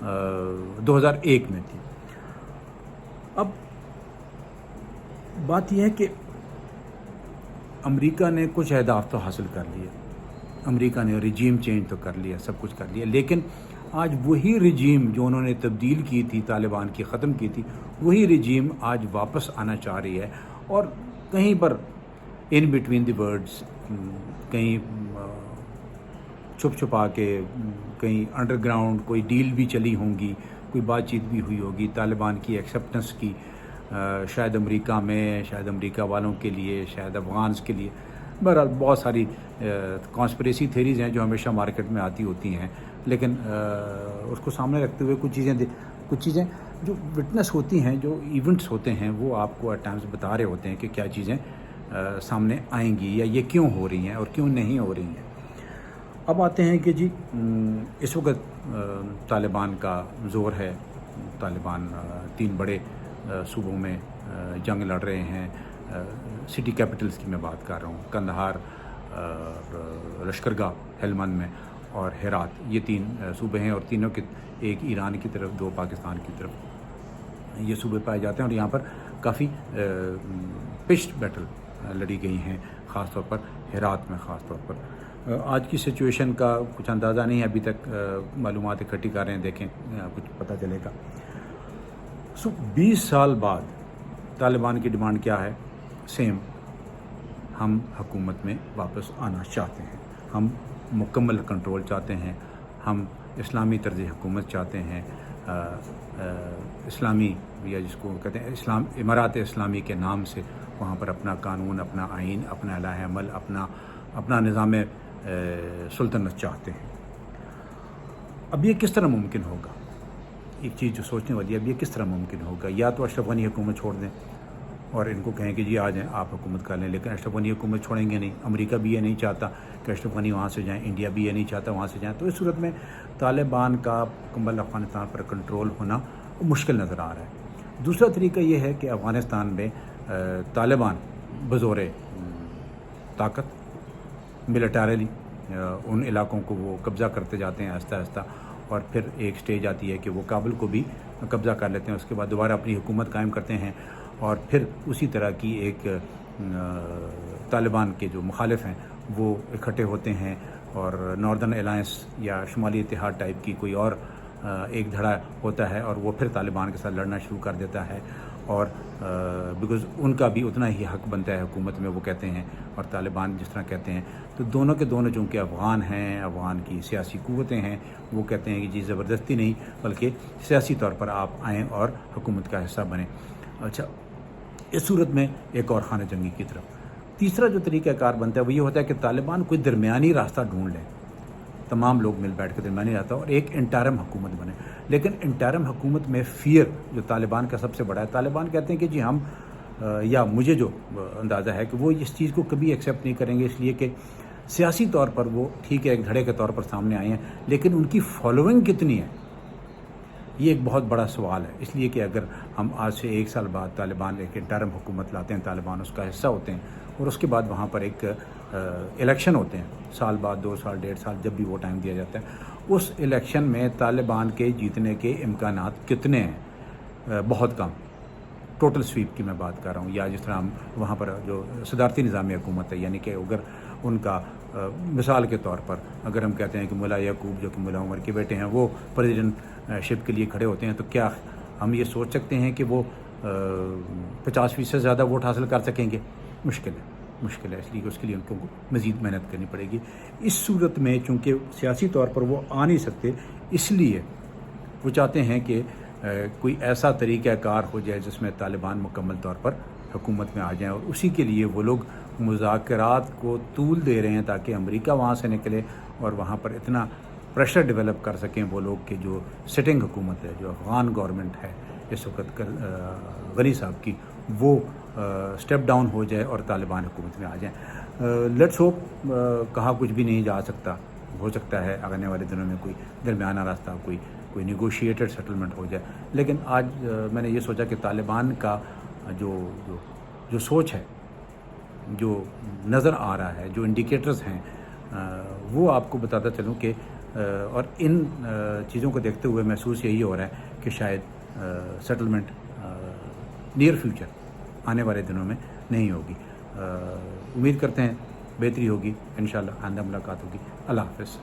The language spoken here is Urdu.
2001 میں تھی۔ اب بات یہ ہے کہ امریکہ نے کچھ اہداف تو حاصل کر لیے، امریکہ نے رجیم چینج تو کر لیا، سب کچھ کر لیا، لیکن آج وہی رجیم جو انہوں نے تبدیل کی تھی، طالبان کی ختم کی تھی، وہی رجیم آج واپس آنا چاہ رہی ہے، اور کہیں پر ان بٹوین دی ورڈز، کہیں چھپ چھپا کے، کہیں انڈر گراؤنڈ کوئی ڈیل بھی چلی ہوں گی، کوئی بات چیت بھی ہوئی ہوگی طالبان کی ایکسیپٹنس کی، شاید امریکہ میں، شاید امریکہ والوں کے لیے، شاید افغانز کے لیے۔ بہرحال بہت ساری کانسپریسی تھیریز ہیں جو ہمیشہ مارکیٹ میں آتی ہوتی ہیں، لیکن اس کو سامنے رکھتے ہوئے کچھ چیزیں جو وٹنس ہوتی ہیں، جو ایونٹس ہوتے ہیں، وہ آپ کو ایٹ ٹائمز بتا رہے ہوتے ہیں کہ کیا چیزیں سامنے آئیں گی یا یہ کیوں ہو رہی ہیں اور کیوں نہیں ہو رہی ہیں۔ اب آتے ہیں کہ جی اس وقت طالبان کا زور ہے، طالبان 3 بڑے صوبوں میں جنگ لڑ رہے ہیں، سٹی کیپٹلز کی میں بات کر رہا ہوں، قندھار، لشکرگاہ ہلمند میں، اور ہرات، یہ 3 صوبے ہیں، اور تینوں کے ایک ایران کی طرف، 2 پاکستان کی طرف یہ صوبے پائے جاتے ہیں، اور یہاں پر کافی پچڈ بیٹل لڑی گئی ہیں، خاص طور پر ہرات میں۔ خاص طور پر آج کی سچویشن کا کچھ اندازہ نہیں ہے، ابھی تک معلومات اکٹھی کر رہے ہیں، دیکھیں کچھ پتہ چلے گا۔ 20 سال بعد طالبان کی ڈیمانڈ کیا ہے؟ سیم، ہم حکومت میں واپس آنا چاہتے ہیں، ہم مکمل کنٹرول چاہتے ہیں، ہم اسلامی طرز حکومت چاہتے ہیں، اسلامی، یا جس کو کہتے ہیں امارات اسلامی کے نام سے، وہاں پر اپنا قانون، اپنا آئین، اپنا الہ عمل، اپنا نظام سلطنت چاہتے ہیں۔ اب یہ کس طرح ممکن ہوگا؟ ایک چیز جو سوچنے والی ہے، اب یہ کس طرح ممکن ہوگا؟ یا تو اشرف غنی حکومت چھوڑ دیں اور ان کو کہیں کہ جی آ جائیں آپ حکومت کر لیں، لیکن اشرف غنی حکومت چھوڑیں گے نہیں، امریکہ بھی یہ نہیں چاہتا کہ اشرف غنی وہاں سے جائیں، انڈیا بھی یہ نہیں چاہتا وہاں سے جائیں، تو اس صورت میں طالبان کا مکمل افغانستان پر کنٹرول ہونا مشکل نظر آ رہا ہے۔ دوسرا طریقہ یہ ہے کہ افغانستان میں طالبان بزور طاقت ملیٹریلی ان علاقوں کو وہ قبضہ کرتے جاتے ہیں آہستہ آہستہ، اور پھر ایک سٹیج آتی ہے کہ وہ کابل کو بھی قبضہ کر لیتے ہیں، اس کے بعد دوبارہ اپنی حکومت قائم کرتے ہیں، اور پھر اسی طرح کی ایک طالبان کے جو مخالف ہیں وہ اکٹھے ہوتے ہیں، اور ناردرن الائنس یا شمالی اتحاد ٹائپ کی کوئی اور ایک دھڑا ہوتا ہے، اور وہ پھر طالبان کے ساتھ لڑنا شروع کر دیتا ہے، اور بیکاز ان کا بھی اتنا ہی حق بنتا ہے حکومت میں، وہ کہتے ہیں، اور طالبان جس طرح کہتے ہیں، تو دونوں کے دونوں چونکہ افغان ہیں، افغان کی سیاسی قوتیں ہیں، وہ کہتے ہیں کہ جی زبردستی نہیں بلکہ سیاسی طور پر آپ آئیں اور حکومت کا حصہ بنیں۔ اچھا، اس صورت میں ایک اور خانہ جنگی کی طرف تیسرا جو طریقہ کار بنتا ہے وہ یہ ہوتا ہے کہ طالبان کوئی درمیانی راستہ ڈھونڈ لیں، تمام لوگ مل بیٹھ کے درمیانی راستہ، اور ایک انٹرم حکومت بنے۔ لیکن انٹرم حکومت میں فیئر جو طالبان کا سب سے بڑا ہے، طالبان کہتے ہیں کہ جی ہم، یا مجھے جو اندازہ ہے کہ وہ اس چیز کو کبھی ایکسیپٹ نہیں کریں گے، اس لیے کہ سیاسی طور پر وہ ٹھیک ہے ایک دھڑے کے طور پر سامنے آئے ہیں، لیکن ان کی فالوئنگ کتنی ہے یہ ایک بہت بڑا سوال ہے۔ اس لیے کہ اگر ہم آج سے 1 سال بعد طالبان ایک انٹرم حکومت لاتے ہیں، طالبان اس کا حصہ ہوتے ہیں، اور اس کے بعد وہاں پر ایک الیکشن ہوتے ہیں، سال بعد، 2 سال، 1.5 سال، جب بھی وہ ٹائم دیا جاتا ہے، اس الیکشن میں طالبان کے جیتنے کے امکانات کتنے ہیں؟ بہت کم۔ ٹوٹل سویپ کی میں بات کر رہا ہوں، یا جس طرح ہم وہاں پر جو صدارتی نظام حکومت ہے، یعنی کہ اگر ان کا مثال کے طور پر اگر ہم کہتے ہیں کہ ملا یعقوب جو کہ ملا عمر کے بیٹے ہیں وہ پریزیڈنٹ شپ کے لیے کھڑے ہوتے ہیں، تو کیا ہم یہ سوچ سکتے ہیں کہ وہ 50% سے زیادہ ووٹ حاصل کر سکیں گے؟ مشکل ہے، اس لیے کہ اس کے لیے ان کو مزید محنت کرنی پڑے گی۔ اس صورت میں چونکہ سیاسی طور پر وہ آ نہیں سکتے، اس لیے وہ چاہتے ہیں کہ کوئی ایسا طریقہ کار ہو جائے جس میں طالبان مکمل طور پر حکومت میں آ جائیں، اور اسی کے لیے وہ لوگ مذاکرات کو طول دے رہے ہیں تاکہ امریکہ وہاں سے نکلے اور وہاں پر اتنا پریشر ڈیولپ کر سکیں وہ لوگ کہ جو سٹنگ حکومت ہے، جو افغان گورنمنٹ ہے اس وقت غنی صاحب کی، وہ سٹیپ ڈاؤن ہو جائے اور طالبان حکومت میں آ جائیں۔ لیٹس ہوپ، کہا کچھ بھی نہیں جا سکتا، ہو سکتا ہے آنے والے دنوں میں کوئی درمیانہ راستہ، کوئی نیگوشیٹڈ سیٹلمنٹ ہو جائے، لیکن آج میں نے یہ سوچا کہ طالبان کا جو سوچ ہے، جو نظر آ رہا ہے، جو انڈیکیٹرز ہیں، وہ آپ کو بتاتا چلوں کہ اور ان چیزوں کو دیکھتے ہوئے محسوس یہی ہو رہا ہے کہ شاید سیٹلمنٹ نیئر فیوچر آنے والے دنوں میں نہیں ہوگی. امید کرتے ہیں بہتری ہوگی. انشاءاللہ آئندہ ملاقات ہوگی. اللہ حافظ.